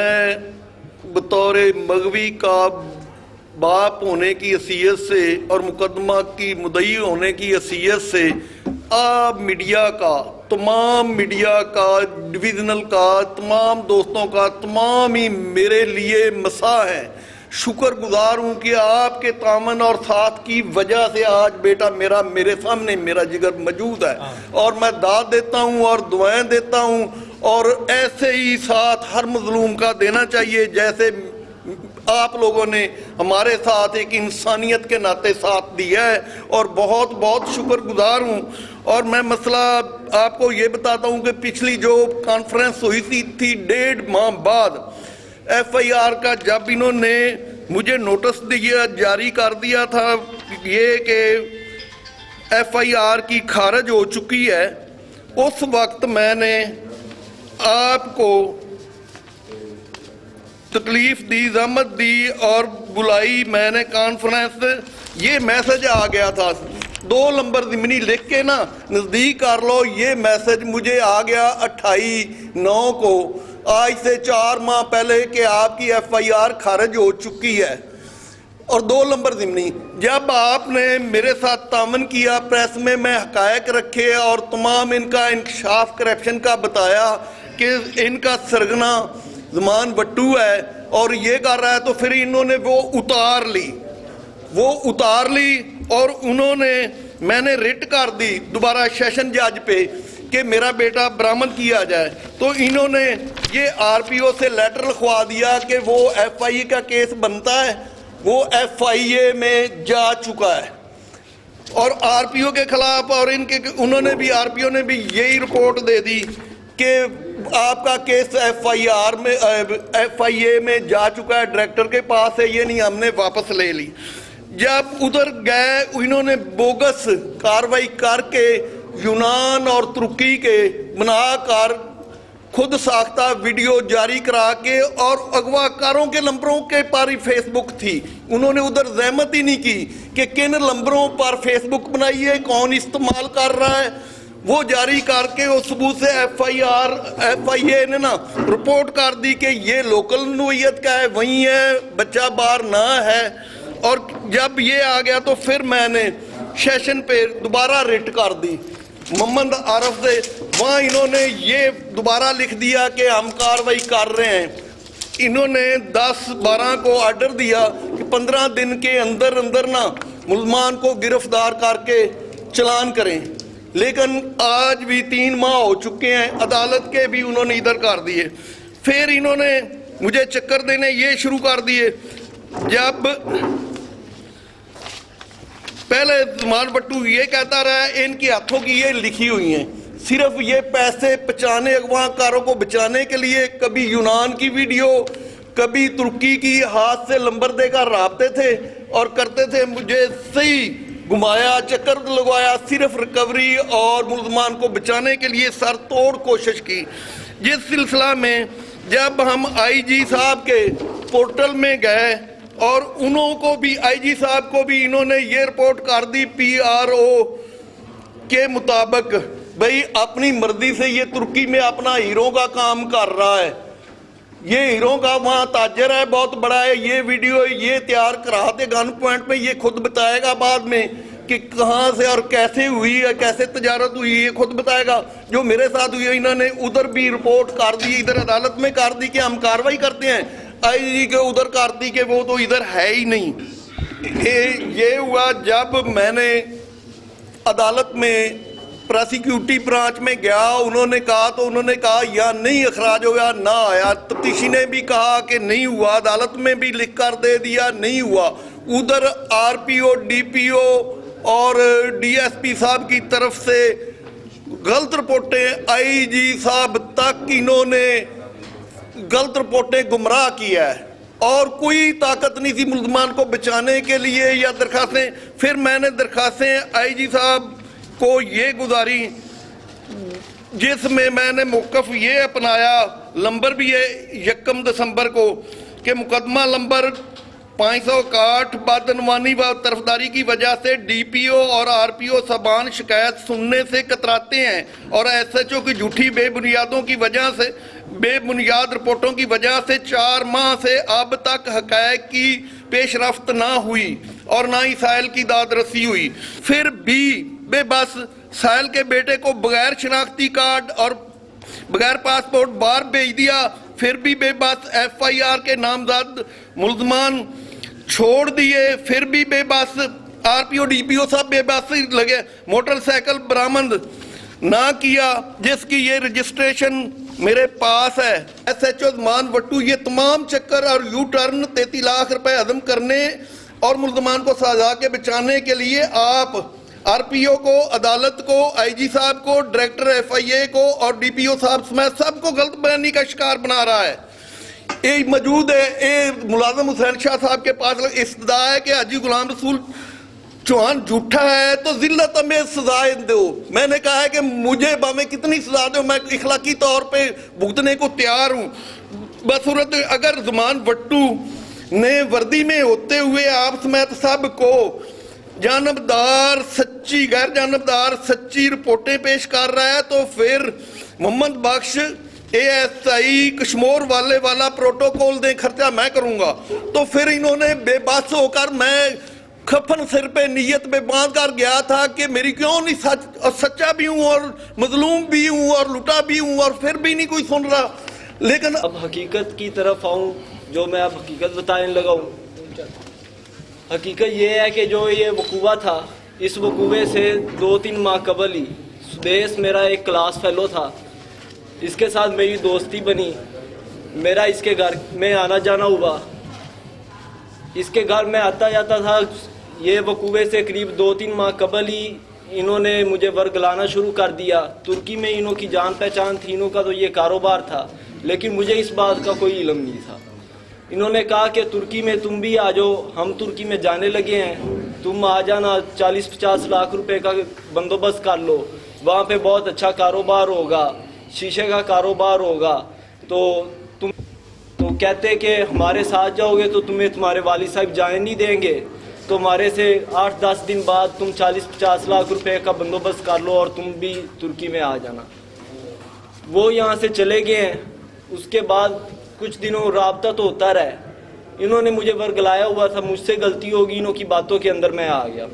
मैं बतौर मगवी का बाप होने की हैसियत से और मुकदमा की मुद्दई होने की हैसियत से आप मीडिया का, तमाम मीडिया का, डिविजनल का, तमाम दोस्तों का, तमाम ही मेरे लिए मसा है। शुक्रगुजार हूँ कि आपके तामन और साथ की वजह से आज बेटा मेरा मेरे सामने मेरा जिगर मौजूद है और मैं दाद देता हूँ और दुआएं देता हूँ। और ऐसे ही साथ हर मजलूम का देना चाहिए जैसे आप लोगों ने हमारे साथ एक इंसानियत के नाते साथ दिया है और बहुत बहुत शुक्रगुजार हूँ। और मैं मसला आपको ये बताता हूँ कि पिछली जो कॉन्फ्रेंस हुई थी 1.5 माह बाद FIR का जब इन्होंने मुझे नोटिस दिया जारी कर दिया था ये कि FIR की खारिज हो चुकी है, उस वक्त मैंने आपको तकलीफ दी, जहमत दी और बुलाई। मैंने कॉन्फ्रेंस, ये मैसेज आ गया था 2 नंबर ज़िमनी लिख के ना नज़दीक कर लो, ये मैसेज मुझे आ गया 28/9 को, आज से 4 माह पहले कि आपकी FIR खारिज हो चुकी है। और 2 नंबर ज़िमनी जब आपने मेरे साथ तामन किया, प्रेस में मैं हकायक रखे और तमाम इनका इंकशाफ करप्शन का बताया कि इनका सरगना ज़मान भट्टू है और ये कर रहा है, तो फिर इन्होंने वो उतार ली और उन्होंने, मैंने रिट कर दी दोबारा सेशन जज पे कि मेरा बेटा बरामद किया जाए। तो इन्होंने ये RPO से लेटर लिखवा दिया कि वो FIA का केस बनता है, वो FIA में जा चुका है और RPO के खिलाफ और इनके उन्होंने भी RPO ने भी यही रिपोर्ट दे दी कि आपका केस FIA में जा चुका है, डायरेक्टर के पास है, ये नहीं हमने वापस ले ली। जब उधर गए इन्होंने बोगस कार्रवाई करके यूनान और तुर्की के बनाकर खुद साख्ता वीडियो जारी करा के, और अगवाकारों के नंबरों के पर ही फेसबुक थी, उन्होंने उधर जहमत ही नहीं की कि किन नंबरों पर फेसबुक बनाई है, कौन इस्तेमाल कर रहा है, वो जारी करके उस सबूत से FIA ने ना रिपोर्ट कर दी कि ये लोकल नोयत का है, वहीं है, बच्चा बाहर ना है। और जब ये आ गया तो फिर मैंने सेशन पे दोबारा रिट कर दी मोहम्मद आरफ से, वहाँ इन्होंने ये दोबारा लिख दिया कि हम कार्रवाई कर रहे हैं। इन्होंने 10/12 को ऑर्डर दिया कि 15 दिन के अंदर अंदर ना मुलमान को गिरफ्तार करके चलान करें, लेकिन आज भी 3 माह हो चुके हैं, अदालत के भी उन्होंने इधर कर दिए। फिर इन्होंने मुझे चक्कर देने ये शुरू कर दिए, जब पहले ज़मान भट्टू ये कहता रहा इनके हाथों की ये लिखी हुई हैं, सिर्फ ये पैसे बचाने, अगवाकारों को बचाने के लिए, कभी यूनान की वीडियो, कभी तुर्की की, हाथ से नंबर देकर राबते थे और करते थे, मुझे सही घुमाया, चक्कर लगवाया, सिर्फ रिकवरी और मुलजमान को बचाने के लिए सर तोड़ कोशिश की। जिस सिलसिला में जब हम IG साहब के पोर्टल में गए और उनको भी, IG साहब को भी इन्होंने ये रिपोर्ट कर दी PRO के मुताबिक, भाई अपनी मर्जी से ये तुर्की में अपना हीरो का काम कर रहा है, ये हीरो का वहाँ ताजर है, बहुत बड़ा है, ये वीडियो ये तैयार कराते गन पॉइंट में, ये खुद बताएगा बाद में कि कहाँ से और कैसे हुई है, कैसे तजारत हुई, ये खुद बताएगा। जो मेरे साथ हुई है, इन्होंने उधर भी रिपोर्ट कर दी, इधर अदालत में कर दी कि हम कार्रवाई करते हैं, IG के उधर कर दी कि वो तो इधर है ही नहीं। ये हुआ जब मैंने अदालत में प्रोसिक्यूटिव ब्रांच में गया, उन्होंने कहा या नहीं अखराज हो गया, ना आया। तफ्तीशी ने भी कहा कि नहीं हुआ, अदालत में भी लिख कर दे दिया, नहीं हुआ। उधर RPO, DPO और DSP साहब की तरफ से गलत रिपोर्टें, IG साहब तक इन्होंने गलत रिपोर्टें गुमराह किया है और कोई ताकत नहीं थी मुलजमान को बचाने के लिए या दरखास्तें। फिर मैंने दरखास्तें IG साहब को ये गुजारी, जिसमें मैंने मौक़िफ़ ये अपनाया, नंबर भी है 1 दिसंबर को, कि मुकदमा नंबर 561 बदनवानी व तरफदारी की वजह से डीपीओ और आरपीओ सबान शिकायत सुनने से कतराते हैं और एसएचओ की झूठी बेबुनियादों की वजह से बेबुनियाद रिपोर्टों की वजह से 4 माह से अब तक हक़ायक़ की पेशरफ्त ना हुई और ना ही साहिल की दादरसी हुई। फिर भी बेबस साहिल के बेटे को बगैर शनाख्ती कार्ड और बगैर पासपोर्ट बाहर भेज दिया। फिर भी बेबस FIR के नामजद मुल्जमान छोड़ दिए। फिर भी बेबस आरपीओ डीपीओ सब बेबस लगे। मोटरसाइकिल बरामद ना किया जिसकी ये रजिस्ट्रेशन मेरे पास है। SHO मान वट्टू ये तमाम चक्कर और यू टर्न 33 लाख रुपए हजम करने और मुल्जमान को सजा के बचाने के लिए आप आरपीओ को, अदालत को, IG साहब को, डायरेक्टर FIA को और DPO साहब समेत सबको गलत बयानी का शिकार बना रहा है। ये मौजूद है, ये मुलाजिम हुसैन शाह साहब के पास इस्तदा है कि हाजी गुलाम रसूल चौहान झूठा है तो जिल्लत में सजाएं दो। मैंने कहा है कि मुझे बामें कितनी सजा दो, मैं इखलाकी तौर पे भुगतने को तैयार हूँ। बसूरत अगर ज़मान वट्टू ने वर्दी में होते हुए आप समेत सब को जानबदार सच्ची गैर जानबदार सच्ची रिपोर्टें पेश कर रहा है तो फिर मोहम्मद बख्श ASI कश्मोर वाला प्रोटोकॉल दे, खर्चा मैं करूंगा। तो फिर इन्होंने बेबस होकर, मैं खफन सिर पे नीयत में बांध कर गया था कि मेरी क्यों नहीं सच्चा भी हूं और मजलूम भी हूं और लुटा भी हूं और फिर भी नहीं कोई सुन रहा। लेकिन अब हकीकत की तरफ आऊं, जो मैं अब हकीकत बताने लगा हूं। हकीकत ये है कि जो ये वकूआ था, इस वकूए से 2-3 माह कबल ही सुदेश मेरा एक क्लास फेलो था, इसके साथ मेरी दोस्ती बनी। मेरा इसके घर में आना जाना हुआ। इसके घर में आता जाता था। ये वकूए से करीब 2-3 माह कबल ही इन्होंने मुझे वर्गलाना शुरू कर दिया। तुर्की में इन्हों की जान पहचान थी, इन्हों का तो ये कारोबार था, लेकिन मुझे इस बात का कोई इल्म नहीं था। इन्होंने कहा कि तुर्की में तुम भी आ जाओ, हम तुर्की में जाने लगे हैं, तुम आ जाना, 40-50 लाख रुपए का बंदोबस्त कर लो, वहाँ पे बहुत अच्छा कारोबार होगा, शीशे का कारोबार होगा। तो कहते कि हमारे साथ जाओगे तो तुम्हें तुम्हारे वालिद साहब जाने नहीं देंगे, तो हमारे से 8-10 दिन बाद तुम 40-50 लाख रुपए का बंदोबस्त कर लो और तुम भी तुर्की में आ जाना। वो यहाँ से चले गए हैं। उसके बाद कुछ दिनों राब्ता तो होता रहा। इन्होंने मुझे वर्गलाया हुआ था, मुझसे गलती होगी, इन्हों की बातों के अंदर मैं आ गया।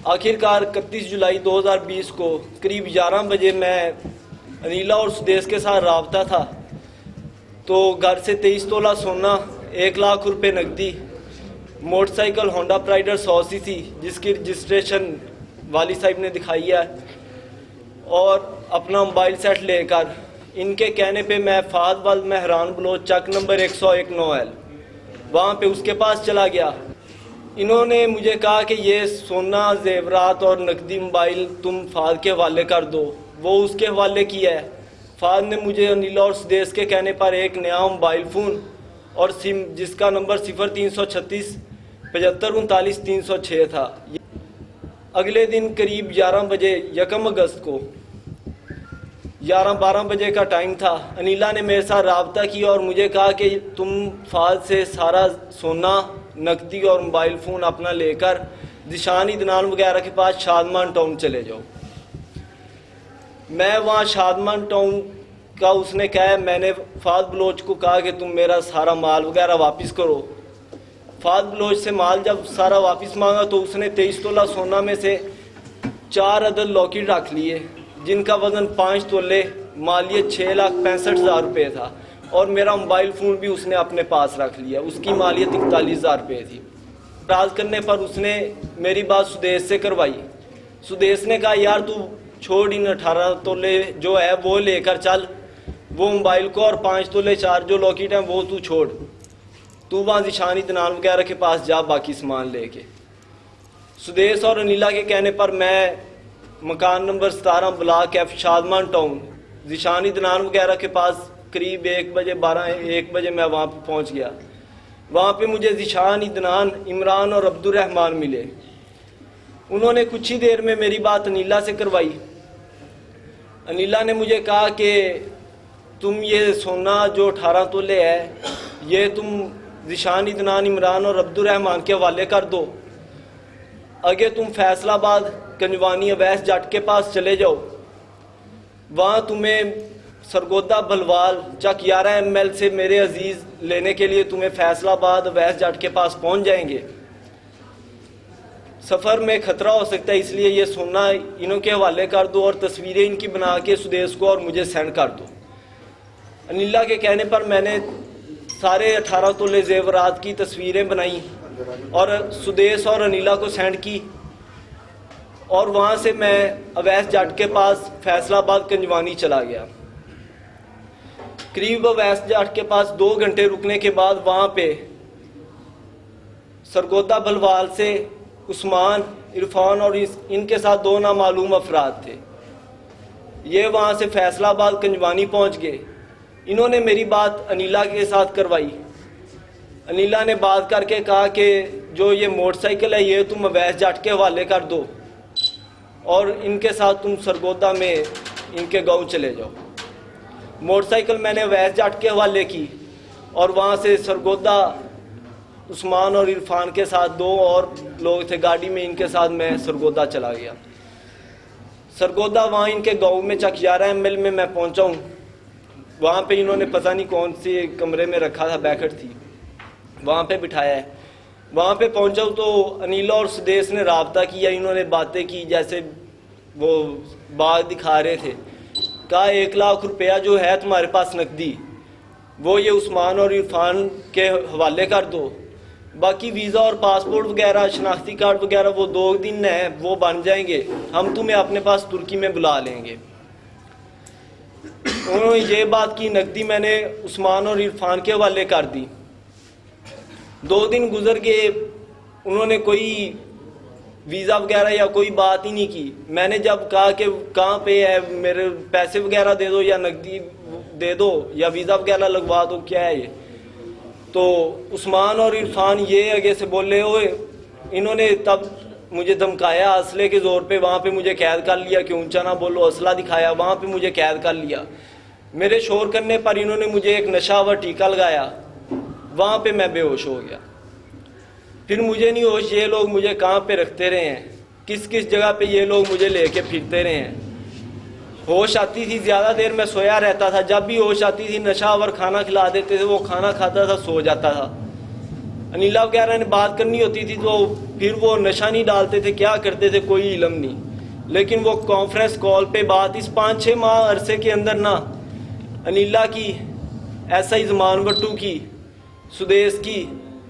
आखिरकार 31 जुलाई 2020 को करीब 11 बजे मैं अनीला और सुदेश के साथ राब्ता था। तो घर से 23 तोला सोना, 1 लाख रुपए नकदी, मोटरसाइकिल होंडा प्राइड 100 सीसी जिसकी रजिस्ट्रेशन वाली साहब ने दिखाई है, और अपना मोबाइल सेट लेकर इनके कहने पे मैं फाद वाल मेहरान बलोच चक नंबर 101 9L वहाँ पे उसके पास चला गया। इन्होंने मुझे कहा कि ये सोना, जेवरात और नकदी मोबाइल तुम फाद के हवाले कर दो। वो उसके हवाले किया है। फाद ने मुझे अनिल और सुदेश के कहने पर एक नया मोबाइल फ़ोन और सिम जिसका नंबर 0336 75 39 306 था। अगले दिन करीब 11 बजे 1 अगस्त को 11-12 बजे का टाइम था। अनीला ने मेरे साथ राब्ता किया और मुझे कहा कि तुम फाद से सारा सोना, नकदी और मोबाइल फ़ोन अपना लेकर दिशान इदनान वगैरह के पास शादमान टाउन चले जाओ। मैं वहाँ शादमान टाउन का उसने कहा है, मैंने फाद बलोच को कहा कि तुम मेरा सारा माल वगैरह वापस करो। फाद बलोच से माल जब सारा वापस मांगा तो उसने 23 तोला सोना में से 4 अदद लॉकेट रख लिए जिनका वजन 5 तोले, मालियत 6,65,000 रुपये था, और मेरा मोबाइल फ़ोन भी उसने अपने पास रख लिया, उसकी मालियत 41,000 रुपये थी। राज करने पर उसने मेरी बात सुदेश से करवाई। सुदेश ने कहा यार तू छोड़ इन 18 तोले जो है वो लेकर चल, वो मोबाइल को, और 5 तोले 4 जो लॉकेट हैं वो तू छोड़, तू वहाँ निशानी तनान वगैरह के पास जा बाकी सामान लेके। सुदेश और अनिला के कहने पर मैं मकान number 17 block F Shadman town निशानी तनान वगैरह के पास करीब 1 बजे मैं वहाँ पे पहुँच गया। वहाँ पे मुझे ज़िशान, इदनान, इमरान और अब्दुर्रहमान मिले। उन्होंने कुछ ही देर में मेरी बात अनीला से करवाई। अनीला ने मुझे कहा कि तुम ये सोना जो 18 तोले है ये तुम जिशान, इदनान, इमरान और अब्दुलरहमान के हवाले कर दो। आगे तुम फैसलाबाद कंजवानी अवैस जट के पास चले जाओ, वहाँ तुम्हें सरगोदा बलवाल चक 11 ML से मेरे अजीज़ लेने के लिए तुम्हें फैसलाबाद अवैस जट के पास पहुँच जाएंगे। सफ़र में ख़तरा हो सकता है, इसलिए ये सोना इन्हों के हवाले कर दो और तस्वीरें इनकी बना के सुदेश को और मुझे सेंड कर दो। अनिला के कहने पर मैंने सारे 18 तोले जेवरात की तस्वीरें बनाई और सुदेश और अनिला को सेंड की, और वहाँ से मैं अवैस जट के पास फैसलाबाद कंजवानी चला गया। करीब अवैस जट के पास 2 घंटे रुकने के बाद वहाँ पे सरगोदा बलवाल से उस्मान, इरफान और इनके साथ 2 नामालूम अफराद थे। ये वहाँ से फैसलाबाद कंजवानी पहुँच गए। इन्होंने मेरी बात अनिला के साथ करवाई। अनिला ने बात करके कहा कि जो ये मोटरसाइकिल है ये तुम अवैस जट के हवाले कर दो और इनके साथ तुम सरगोदा में इनके गांव चले जाओ। मोटरसाइकिल मैंने अवैस जट के हवाले की और वहाँ से सरगोदा उस्मान और इरफान के साथ 2 और लोग थे गाड़ी में, इनके साथ मैं सरगोदा चला गया। सरगोदा वहाँ इनके गांव में चक 11 ML में मैं पहुँचा हूँ। वहाँ पे इन्होंने पता नहीं कौन से कमरे में रखा था, बैकट थी, वहाँ पे बिठाया है। वहाँ पे पहुँचा तो अनिला और सुदेश ने राब्ता किया, इन्होंने बातें की जैसे वो बाग दिखा रहे थे। कहा 1 लाख रुपया जो है तुम्हारे पास नकदी, वो ये उस्मान और इरफान के हवाले कर दो, बाकी वीज़ा और पासपोर्ट वगैरह, शनाख्ती कार्ड वगैरह वो 2 दिन है वो बन जाएंगे, हम तुम्हें अपने पास तुर्की में बुला लेंगे। उन्होंने ये बात की, नकदी मैंने उस्मान और इरफान के हवाले कर दी। 2 दिन गुजर गए, उन्होंने कोई वीज़ा वगैरह या कोई बात ही नहीं की। मैंने जब कहा कि कहाँ पे है, मेरे पैसे वगैरह दे दो या नकदी दे दो या वीज़ा वगैरह लगवा दो, क्या है ये, तो उस्मान और इरफान ये आगे से बोले ओए, इन्होंने तब मुझे धमकाया असले के ज़ोर पे, वहाँ पे मुझे कैद कर लिया कि ऊंचा ना बोलो, असला दिखाया, वहाँ पे मुझे कैद कर लिया। मेरे शोर करने पर इन्होंने मुझे एक नशा व टीका लगाया, वहाँ पे मैं बेहोश हो गया। फिर मुझे नहीं होश, ये लोग मुझे कहाँ पे रखते रहे हैं, किस किस जगह पे ये लोग मुझे लेके फिरते रहे हैं। होश आती थी, ज़्यादा देर मैं सोया रहता था, जब भी होश आती थी नशावर खाना खिला देते थे, वो खाना खाता था, सो जाता था। अनिला वगैरह ने बात करनी होती थी तो फिर वो नशा नहीं डालते थे, क्या करते थे कोई इलम नहीं, लेकिन वो कॉन्फ्रेंस कॉल पे बात इस 5-6 माह अरसे के अंदर ना अनिला की, ऐसा ही ज़मान भट्टू की, सुदेश की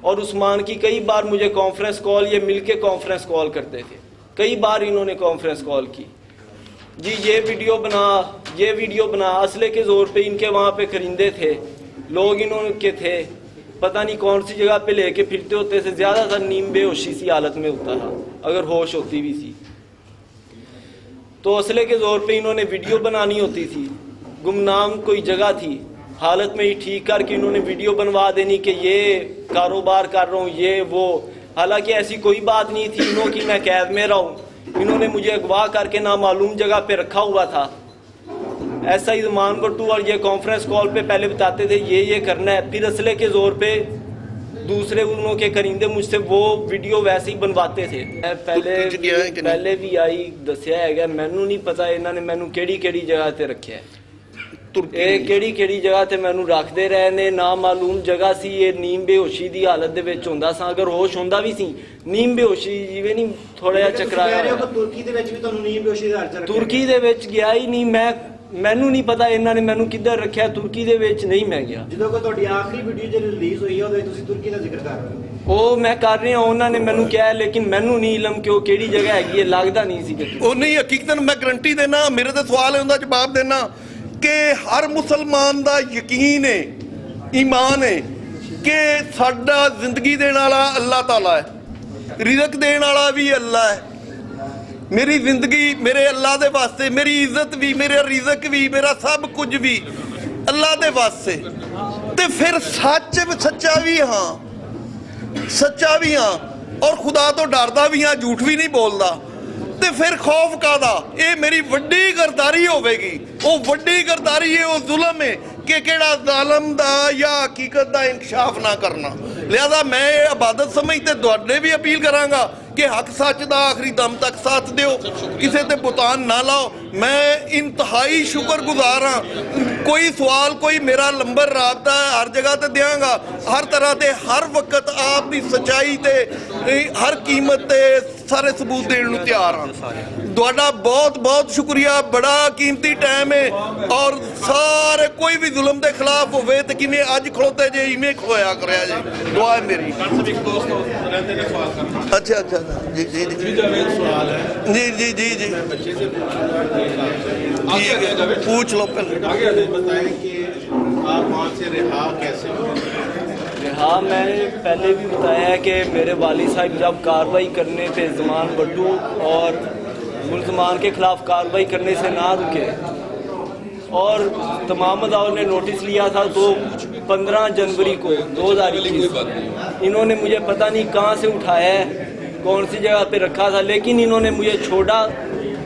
और उस्मान की कई बार मुझे कॉन्फ्रेंस कॉल, ये मिलके कॉन्फ्रेंस कॉल करते थे, कई बार इन्होंने कॉन्फ्रेंस कॉल की। जी ये वीडियो बना, असले के ज़ोर पे इनके वहाँ पे खरीदे थे लोग, इन्होंने थे पता नहीं कौन सी जगह पे लेके फिरते होते थे, ज़्यादातर नीम बेहोशी सी हालत में होता था, अगर होश होती भी थी तो असले के ज़ोर पे इन्होंने वीडियो बनानी होती थी। गुमनाम कोई जगह थी, हालत में ही ठीक करके इन्होंने वीडियो बनवा देनी कि ये कारोबार कर रहा हूँ, ये वो, हालांकि ऐसी कोई बात नहीं थी इन्हों की मैं कैद में रहा हूँ। इन्होंने मुझे अगवा करके नामालूम जगह पे रखा हुआ था, ऐसा ही ज़मान भट्टू, और ये कॉन्फ्रेंस कॉल पे पहले बताते थे ये करना है, फिर असले के ज़ोर पे दूसरे उन्हों के करिंदे मुझसे वो वीडियो वैसे ही बनवाते थे। मैं पहले भी आई दसिया है, मैनू नहीं पता इन्होंने मैनू केड़ी जगह ते रखे है, केड़ी जगह ते मैनू रखते रहे ने, ना मालूम जगह सी। ये नीम बेहोशी की हालत दे विच हुंदा सा, अगर होश हुंदा भी सी, नीम बेहोशी जिवें नहीं थोड़ा जिहा चकराया। तुर्की दे विच भी तुहानू नीम बेहोशी दा हाल च रखिया? तुर्की दे विच गया ही नहीं मैनू नहीं पता इन्होंने मैनू किधर रखा, तुर्की दे विच नहीं मैं गया। ਜਦੋਂ ਕੋਈ ਤੁਹਾਡੀ ਆਖਰੀ ਵੀਡੀਓ ਜਿਹੜੀ ਰਿਲੀਜ਼ ਹੋਈ ਹੈ ਉਹਦੇ ਵਿੱਚ ਤੁਸੀਂ ਤੁਰਕੀ ਦਾ ਜ਼ਿਕਰ ਕਰ ਰਹੇ ਹੋ? ਉਹ ਮੈਂ ਕਰ ਰਿਹਾ, ਉਹਨਾਂ ਨੇ ਮੈਨੂੰ ਕਿਹਾ ਲੇਕਿਨ ਮੈਨੂੰ ਨਹੀਂ ਇਲਮ ਕਿ ਉਹ ਕਿਹੜੀ ਜਗ੍ਹਾ ਹੈਗੀ ਹੈ, ਲੱਗਦਾ ਨਹੀਂ ਸੀ ਕਿ ਉਹ ਨਹੀਂ। ਹਕੀਕਤਨ ਮੈਂ ਗਰੰਟੀ ਦੇਣਾ, ਮੇਰੇ ਤੇ ਸਵਾਲ ਹੈ ਉਹਦਾ ਜਵਾਬ ਦੇਣਾ ਕਿ ਹਰ ਮੁਸਲਮਾਨ ਦਾ ਯਕੀਨ ਹੈ, ਈਮਾਨ ਹੈ ਕਿ ਸਾਡਾ ਜ਼ਿੰਦਗੀ ਦੇਣ ਵਾਲਾ ਅੱਲਾਹ ਤਾਲਾ ਹੈ, ਰਿਜ਼ਕ ਦੇਣ ਵਾਲਾ ਵੀ ਅੱਲਾਹ ਹੈ। मेरी जिंदगी मेरे अल्लाह दे वास्ते, मेरी इज्जत भी, मेरा रिजक भी, मेरा सब कुछ भी अल्लाह दे वास्ते। ते फिर सच्चा भी हाँ, सच्चा भी हाँ और खुदा तो डरदा भी हाँ, झूठ भी नहीं बोलता। ते फिर खौफ कादा, ये मेरी वड्डी गरदारी होवेगी। वो वड्डी गरदारी है, वो जुल्म है ਕਿ ਕਿਹੜਾ ਜ਼ਾਲਮ ਦਾ ਜਾਂ ਹਕੀਕਤ ਦਾ ਇਨਕਸ਼ਾਫ ਨਾ ਕਰਨਾ। ਲਿਹਾਜ਼ਾ ਮੈਂ ਇਹ ਇਬਾਦਤ ਸਮਝ ਤੇ ਤੁਹਾਡੇ ਵੀ ਅਪੀਲ ਕਰਾਂਗਾ ਕਿ ਹੱਕ ਸੱਚ ਦਾ ਆਖਰੀ ਦਮ ਤੱਕ ਸਾਥ ਦਿਓ, ਕਿਸੇ ਤੇ ਬੁਤਾਨ ਨਾ ਲਾਓ। ਮੈਂ ਇੰਤਹਾਈ ਸ਼ੁਕਰਗੁਜ਼ਾਰ ਹਾਂ। ਕੋਈ ਸਵਾਲ ਕੋਈ ਮੇਰਾ ਨੰਬਰ ਰਾਬਤਾ ਹਰ ਜਗ੍ਹਾ ਤੇ ਦਿਆਂਗਾ, ਹਰ ਤਰ੍ਹਾਂ ਤੇ ਹਰ ਵਕਤ ਆਪ ਦੀ ਸੱਚਾਈ ਤੇ ਹਰ ਕੀਮਤ ਤੇ ਸਾਰੇ ਸਬੂਤ ਦੇਣ ਨੂੰ ਤਿਆਰ ਹਾਂ। ਤੁਹਾਡਾ ਬਹੁਤ ਬਹੁਤ ਸ਼ੁਕਰੀਆ, ਬੜਾ ਕੀਮਤੀ ਟਾਈਮ ਹੈ। ਔਰ ਸਾਰੇ ਕੋਈ ਵੀ ਜ਼ੁਲਮ ਦੇ ਖਿਲਾਫ ਹੋਵੇ ਤੇ ਕਿਵੇਂ ਅੱਜ ਖਲੋਤੇ ਜੇ ਇਵੇਂ ਖਲੋਇਆ ਕਰਿਆ ਜੀ। ਦੁਆ ਹੈ ਮੇਰੀ। अच्छा अच्छा जी जी जी सवाल है जी जी जी जी बच्चे से ठीक है, पूछ लो पहले। आगे बताएं कि आप वहाँ से रिहा कैसे हुए? हाँ, मैंने पहले भी बताया है कि मेरे वालिद साहब जब कार्रवाई करने पे ज़मान भट्टू और मुलजमान के ख़िलाफ़ कार्रवाई करने से ना रुके और तमाम अदालत ने नोटिस लिया था तो 15 जनवरी को 2021 इन्होंने मुझे पता नहीं कहाँ से उठाया है, कौन सी जगह पे रखा था, लेकिन इन्होंने मुझे छोड़ा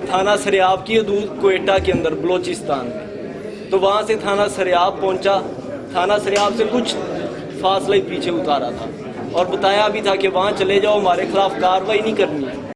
थाना सरियाब की हदूद कोयटा के अंदर बलोचिस्तान में। तो वहाँ से थाना सरियाब पहुँचा, थाना सरियाब से कुछ फासला ही पीछे उतारा था और बताया भी था कि वहाँ चले जाओ, हमारे खिलाफ कार्रवाई नहीं करनी है।